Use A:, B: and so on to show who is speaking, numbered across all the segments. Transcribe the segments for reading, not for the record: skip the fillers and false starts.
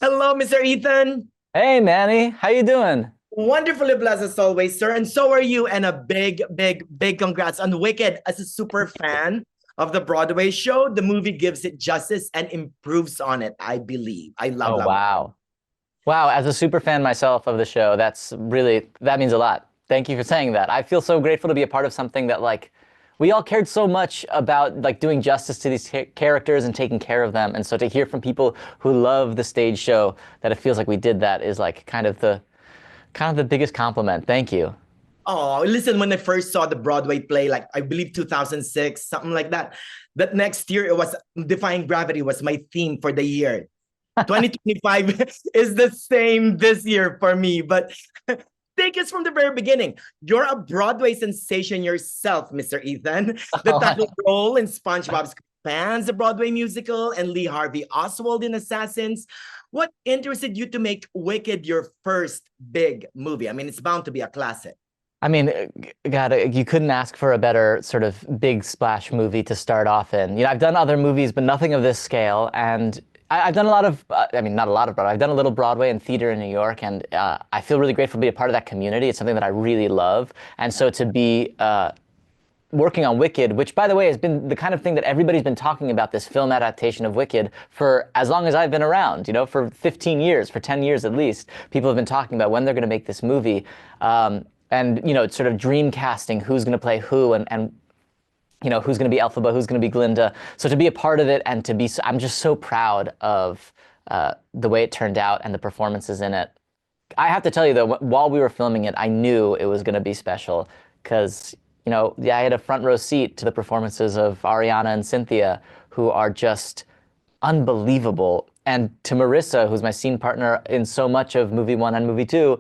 A: Hello, Mr. Ethan.
B: Hey Manny, how you doing?
A: Wonderfully blessed as always, sir. And so are you. And a big, big, big congrats on Wicked. As a super fan of the Broadway show, the movie gives it justice and improves on it, I believe. I love,
B: Oh
A: love.
B: wow. Wow, as a super fan myself of the show, that means a lot. Thank you for saying that. I feel so grateful to be a part of something that we all cared so much about doing justice to these characters and taking care of them. And so to hear from people who love the stage show that it feels like we did that is kind of the biggest compliment. Thank you.
A: Oh, listen, when I first saw the Broadway play, like I believe 2006, something like that, that next year it was Defying Gravity was my theme for the year. 2025 is the same this year for me, but take us from the very beginning. You're a Broadway sensation yourself, Mr. Ethan. The title role in SpongeBob SquarePants, the Broadway musical, and Lee Harvey Oswald in Assassins. What interested you to make Wicked your first big movie? I mean, it's bound to be a classic.
B: I mean, God, you couldn't ask for a better sort of big splash movie to start off in. I've done other movies, but nothing of this scale. And I've done a lot of, I mean, not a lot of Broadway. I've done a little Broadway and theater in New York, and I feel really grateful to be a part of that community. It's something that I really love. And so to be working on Wicked, which, by the way, has been the kind of thing that everybody's been talking about, this film adaptation of Wicked, for as long as I've been around, for 15 years, for 10 years at least. People have been talking about when they're going to make this movie. And sort of dream casting who's going to play who, and who's going to be Elphaba, who's going to be Glinda. So to be a part of it and I'm just so proud of the way it turned out and the performances in it. I have to tell you though, while we were filming it, I knew it was going to be special because, I had a front row seat to the performances of Ariana and Cynthia, who are just unbelievable. And to Marissa, who's my scene partner in so much of movie one and movie two,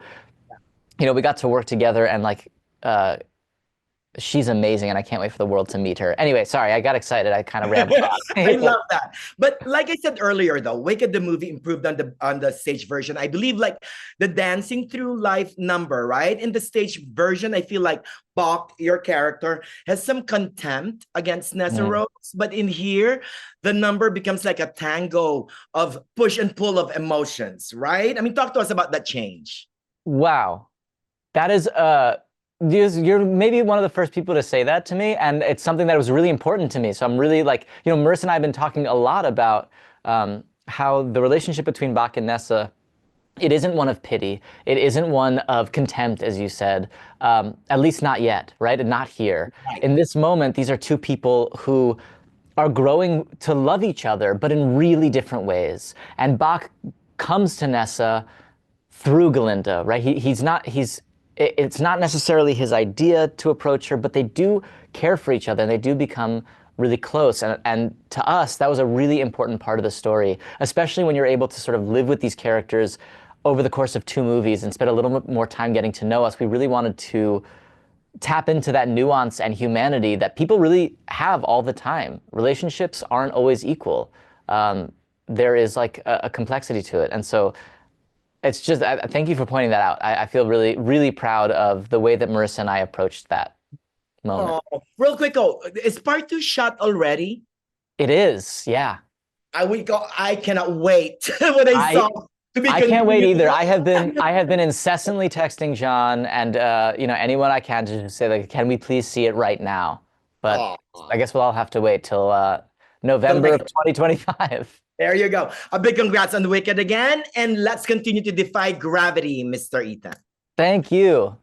B: we got to work together and she's amazing and I can't wait for the world to meet her. Anyway, sorry, I got excited. I kind of rambled on.
A: I love that. But like I said earlier, though, Wicked the movie improved on the stage version. I believe like the dancing through life number, right? In the stage version, I feel like Boq, your character, has some contempt against Nessarose. But in here, the number becomes like a tango of push and pull of emotions, right? I mean, talk to us about that change.
B: Wow. That is you're maybe one of the first people to say that to me, and it's something that was really important to me. So I'm really Marissa and I have been talking a lot about how the relationship between Boq and Nessa, it isn't one of pity. It isn't one of contempt, as you said, at least not yet, right? And not here.
A: Right.
B: In this moment, these are two people who are growing to love each other, but in really different ways. And Boq comes to Nessa through Galinda, right? It's not necessarily his idea to approach her, but they do care for each other and they do become really close. And to us, that was a really important part of the story, especially when you're able to sort of live with these characters over the course of two movies and spend a little bit more time getting to know us. We really wanted to tap into that nuance and humanity that people really have all the time. Relationships aren't always equal. There is a complexity to it. And so it's just, thank you for pointing that out. I feel really, really proud of the way that Marissa and I approached that moment.
A: Oh, real quick, is part two shot already?
B: It is, yeah.
A: I cannot wait when I saw to be
B: I can't wait
A: continued.
B: either. I have been incessantly texting Jon and anyone I can to just say can we please see it right now? But I guess we'll all have to wait till November of 2025.
A: There you go. A big congrats on the Wicked again, and let's continue to defy gravity, Mr. Ethan.
B: Thank you.